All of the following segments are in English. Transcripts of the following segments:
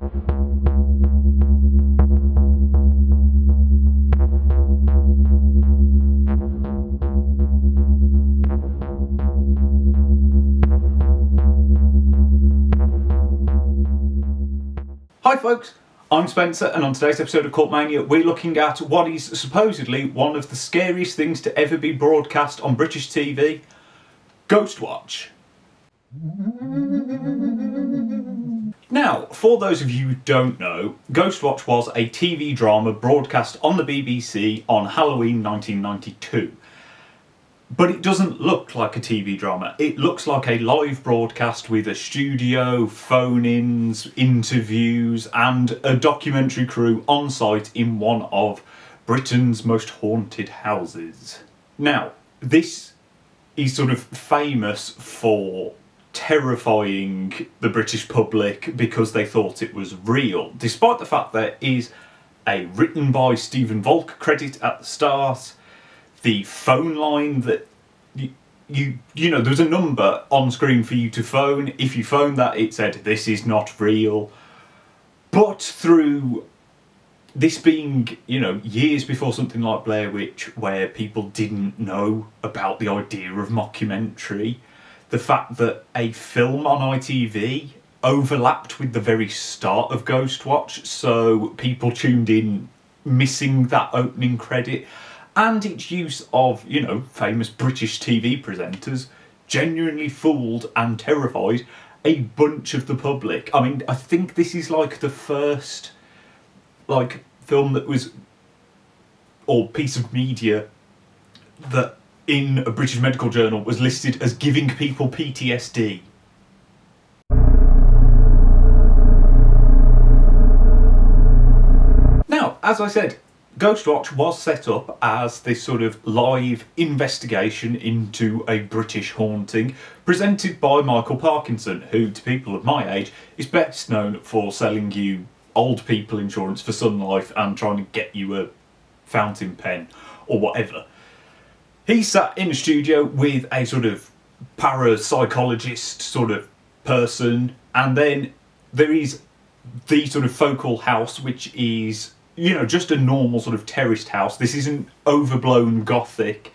Hi folks, I'm Spencer, and on today's episode of Cult Mania we're looking at what is supposedly one of the scariest things to ever be broadcast on British TV, Ghostwatch. Now, for those of you who don't know, Ghostwatch was a TV drama broadcast on the BBC on Halloween 1992. But it doesn't look like a TV drama. It looks like a live broadcast with a studio, phone-ins, interviews, and a documentary crew on site in one of Britain's most haunted houses. Now, this is sort of famous for terrifying the British public because they thought it was real, despite the fact there is a written by Stephen Volk credit at the start. The phone line that you know, there's a number on screen for you to phone. If you phone that, it said, "This is not real." But through this being, you know, years before something like Blair Witch, where people didn't know about the idea of mockumentary, the fact that a film on ITV overlapped with the very start of Ghostwatch, so people tuned in missing that opening credit, and its use of, you know, famous British TV presenters genuinely fooled and terrified a bunch of the public. I mean, I think this is like the first, like, film that was, or piece of media that in a British medical journal was listed as giving people PTSD. Now, as I said, Ghostwatch was set up as this sort of live investigation into a British haunting, presented by Michael Parkinson, who, to people of my age, is best known for selling you old people insurance for Sun Life and trying to get you a fountain pen or whatever. He sat in a studio with a sort of parapsychologist sort of person, and then there is the sort of focal house, which is, you know, just a normal sort of terraced house. This isn't overblown gothic,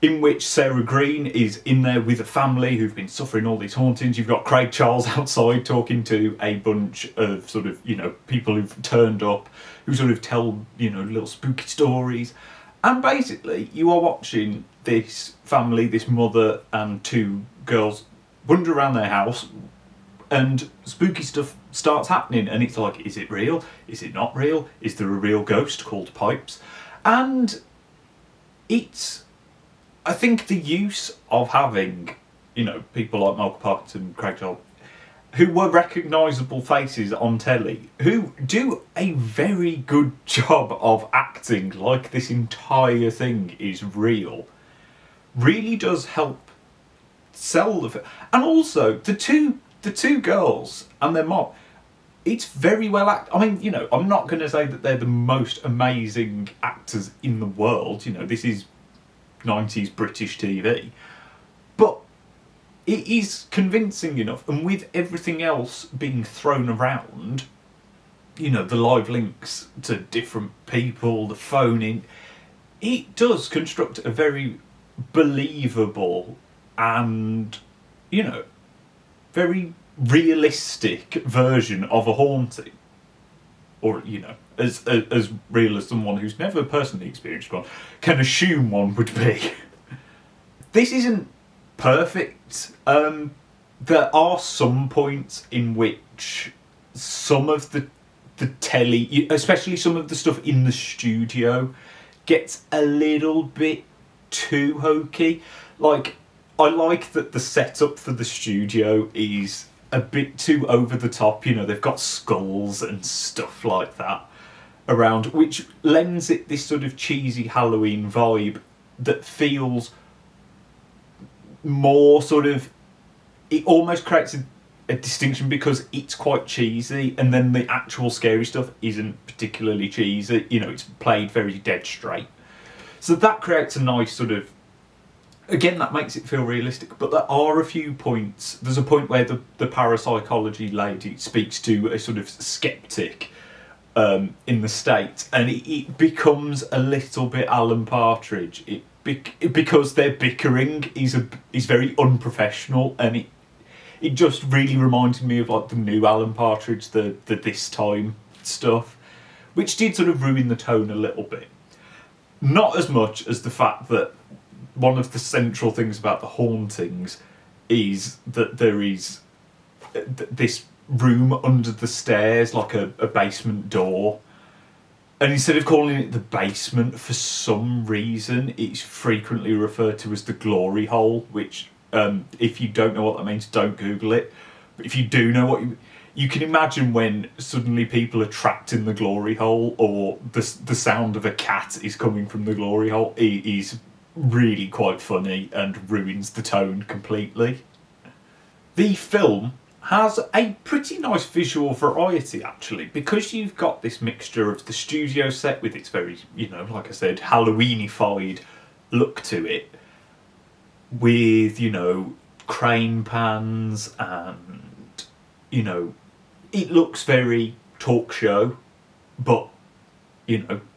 in which Sarah Green is in there with a family who've been suffering all these hauntings. You've got Craig Charles outside talking to a bunch of sort of, you know, people who've turned up, who sort of tell, you know, little spooky stories. And basically, you are watching this family, this mother and two girls, wander around their house, and spooky stuff starts happening, and it's like, is it real? Is it not real? Is there a real ghost called Pipes? And it's, I think, the use of having, you know, people like Michael Parkinson, Craig Charles, who were recognisable faces on telly, who do a very good job of acting like this entire thing is real, really does help sell the film. And also, the two girls and their mom, it's very well acted. I mean, you know, I'm not going to say that they're the most amazing actors in the world. You know, this is 90s British TV. But it is convincing enough. And with everything else being thrown around, you know, the live links to different people, the phoning, it does construct a very believable and, you know, very realistic version of a haunting, or, you know, as real as someone who's never personally experienced one can assume one would be. This isn't perfect. There are some points in which some of the telly, especially some of the stuff in the studio, gets a little bit too hokey. Like, I like that the setup for the studio is a bit too over the top. You know, they've got skulls and stuff like that around, which lends it this sort of cheesy Halloween vibe that feels more sort of, it almost creates a distinction because it's quite cheesy, and then the actual scary stuff isn't particularly cheesy. You know, it's played very dead straight. So that creates a nice sort of again, that makes it feel realistic, but there are a few points. There's a point where the parapsychology lady speaks to a sort of skeptic in the States, and it becomes a little bit Alan Partridge. Because their bickering is very unprofessional, and it just really reminded me of like the new Alan Partridge, the This Time stuff, which did sort of ruin the tone a little bit. Not as much as the fact that one of the central things about the hauntings is that there is this room under the stairs, like a basement door. And instead of calling it the basement, for some reason, it's frequently referred to as the glory hole, which, if you don't know what that means, don't Google it. But if you do know what you can imagine when suddenly people are trapped in the glory hole, or the sound of a cat is coming from the glory hole, it is really quite funny and ruins the tone completely. The film has a pretty nice visual variety, actually, because you've got this mixture of the studio set with its very, like I said, Halloweenified look to it, with, crane pans and, it looks very talk show, but,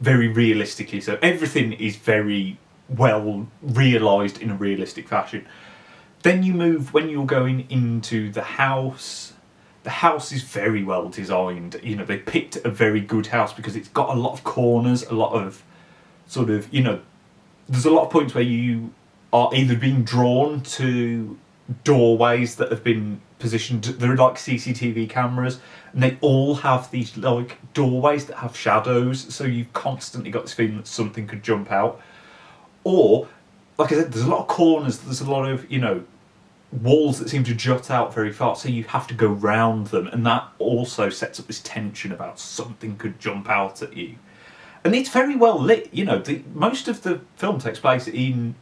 very realistically so. Everything is very well realised in a realistic fashion. Then you move, when you're going into the house is very well designed. They picked a very good house because it's got a lot of corners, a lot of sort of, there's a lot of points where you are either being drawn to doorways that have been positioned, they're like CCTV cameras, and they all have these like doorways that have shadows, so you've constantly got this feeling that something could jump out. Or, like I said, there's a lot of corners, there's a lot of, walls that seem to jut out very far, so you have to go round them, and that also sets up this tension about something could jump out at you. And it's very well lit, most of the film takes place in,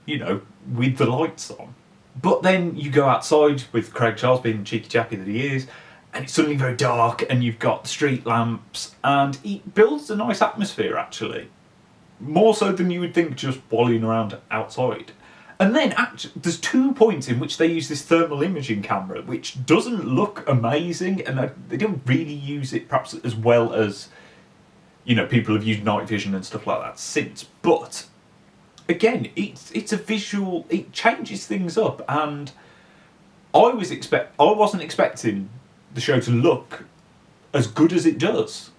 with the lights on. But then you go outside with Craig Charles being the cheeky chappy that he is, and it's suddenly very dark, and you've got the street lamps, and it builds a nice atmosphere, actually. More so than you would think just wallowing around outside. And then, actually, there's 2 points in which they use this thermal imaging camera, which doesn't look amazing, and they don't really use it perhaps as well as, people have used night vision and stuff like that since. But, again, it's a visual, it changes things up, and I wasn't expecting the show to look as good as it does.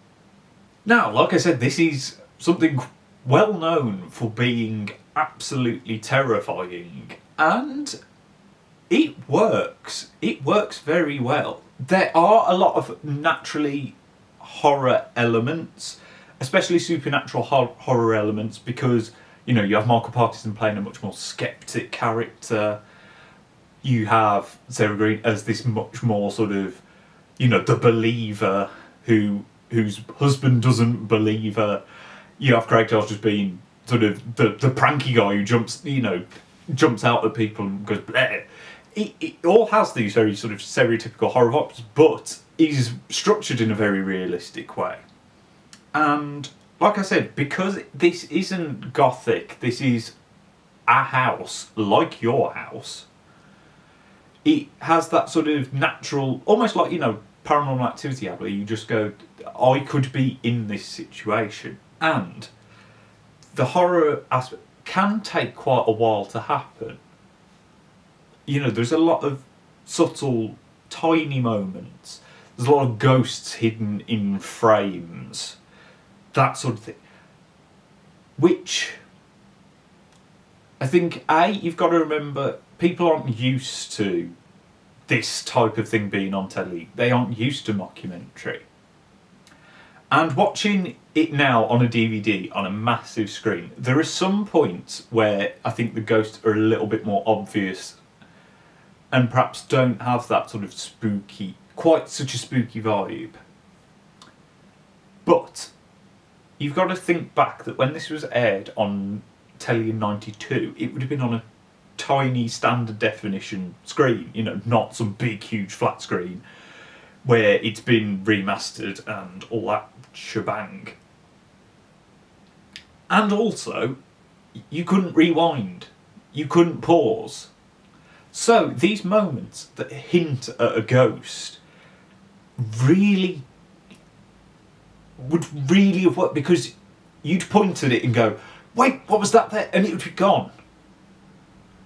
Now, like I said, this is something well known for being absolutely terrifying, and it works. It works very well. There are a lot of naturally horror elements, especially supernatural horror elements, because you have Michael Parkinson playing a much more skeptic character. You have Sarah Green as this much more sort of, the believer whose husband doesn't believe her. You have Craig Charles just being sort of the pranky guy who jumps out at people and goes bleh. It all has these very sort of stereotypical horror vibes, but is structured in a very realistic way. And like I said, because this isn't gothic, this is a house like your house. It has that sort of natural, almost like Paranormal Activity app, where you just go, I could be in this situation. And the horror aspect can take quite a while to happen. There's a lot of subtle, tiny moments. There's a lot of ghosts hidden in frames. That sort of thing. Which, I think, you've got to remember, people aren't used to this type of thing being on telly. They aren't used to mockumentary. And watching it now on a DVD on a massive screen, there are some points where I think the ghosts are a little bit more obvious and perhaps don't have that sort of quite such a spooky vibe. But you've got to think back that when this was aired on telly in 92, it would have been on a tiny standard definition screen, not some big huge flat screen where it's been remastered and all that shebang. And also, you couldn't rewind. You couldn't pause. So these moments that hint at a ghost really would really have worked, because you'd point at it and go, wait, what was that there? And it would be gone.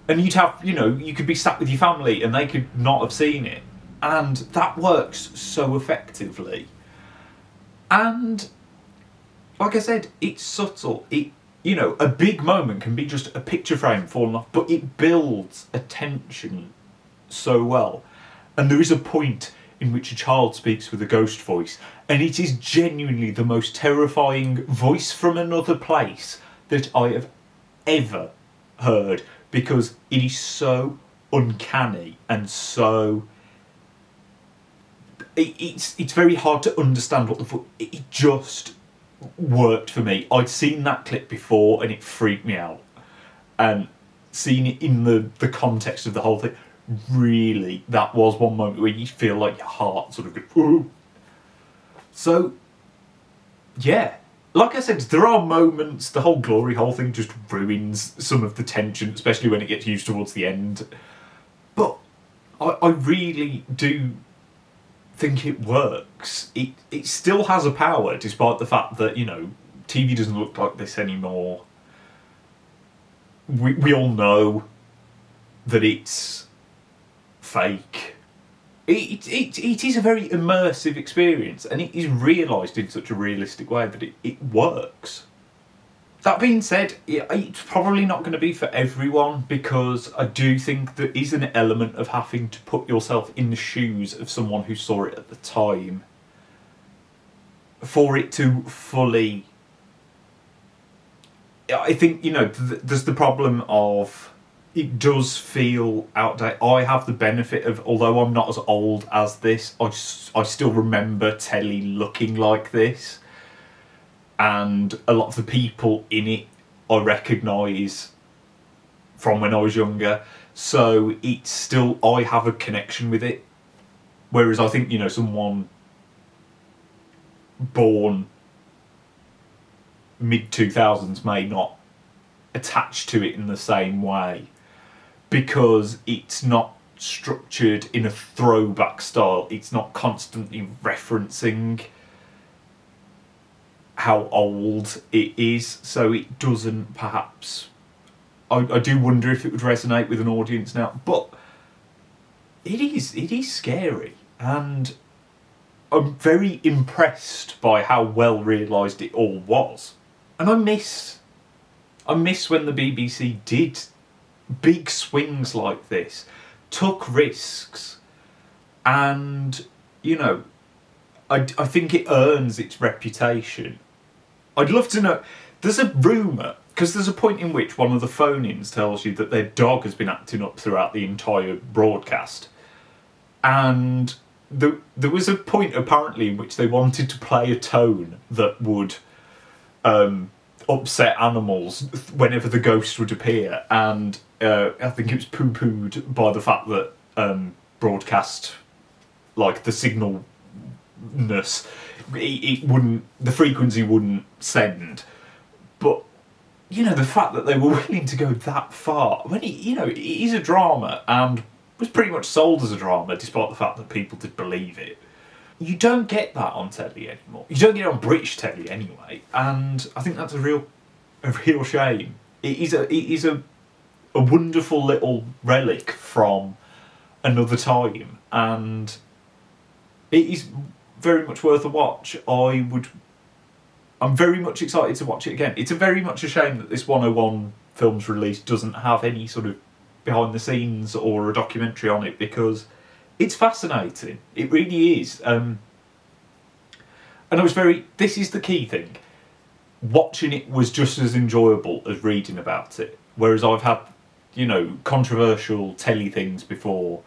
And you'd have, you could be sat with your family and they could not have seen it. And that works so effectively. And like I said, it's subtle. A big moment can be just a picture frame falling off, but it builds attention so well. And there is a point in which a child speaks with a ghost voice, and it is genuinely the most terrifying voice from another place that I have ever heard, because it is so uncanny and so... It's very hard to understand what the voice... It just worked for me. I'd seen that clip before and it freaked me out. And seeing it in the context of the whole thing, really, that was one moment where you feel like your heart sort of goes, ooh. So, yeah. Like I said, there are moments, the whole glory hole thing just ruins some of the tension, especially when it gets used towards the end. But I really do think it works. It still has a power, despite the fact that, TV doesn't look like this anymore. We all know that it's fake. It is a very immersive experience, and it is realised in such a realistic way that it works. That being said, it's probably not going to be for everyone, because I do think there is an element of having to put yourself in the shoes of someone who saw it at the time for it to fully... I think, there's the problem of... It does feel outdated. I have the benefit of, although I'm not as old as this, I still remember telly looking like this. And a lot of the people in it I recognise from when I was younger. So it's still, I have a connection with it. Whereas I think, someone born mid-2000s may not attach to it in the same way, because it's not structured in a throwback style. It's not constantly referencing how old it is, so it doesn't perhaps... I do wonder if it would resonate with an audience now, but it is scary, and I'm very impressed by how well realised it all was. And I miss when the BBC did big swings like this, took risks, and, I think it earns its reputation. I'd love to know, there's a rumour, because there's a point in which one of the phone-ins tells you that their dog has been acting up throughout the entire broadcast. And there was a point, apparently, in which they wanted to play a tone that would upset animals whenever the ghost would appear. And I think it was poo-pooed by the fact that broadcast, like the signalness, it wouldn't, the frequency wouldn't send. But the fact that they were willing to go that far, when it is a drama and was pretty much sold as a drama, despite the fact that people did believe it. You don't get that on telly anymore. You don't get it on British telly anyway, and I think that's a real shame. It is a wonderful little relic from another time, and it is very much worth a watch. I'm very much excited to watch it again. It's very much a shame that this 101 Films release doesn't have any sort of behind the scenes or a documentary on it, because it's fascinating. It really is. And this is the key thing. Watching it was just as enjoyable as reading about it. Whereas I've had, controversial telly things before,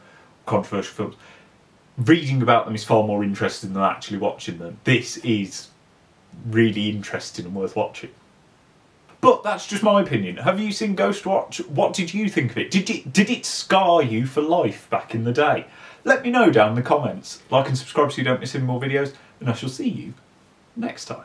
controversial films. Reading about them is far more interesting than actually watching them. This is really interesting and worth watching. But that's just my opinion. Have you seen Ghostwatch? What did you think of it? Did it scar you for life back in the day? Let me know down in the comments. Like and subscribe so you don't miss any more videos, and I shall see you next time.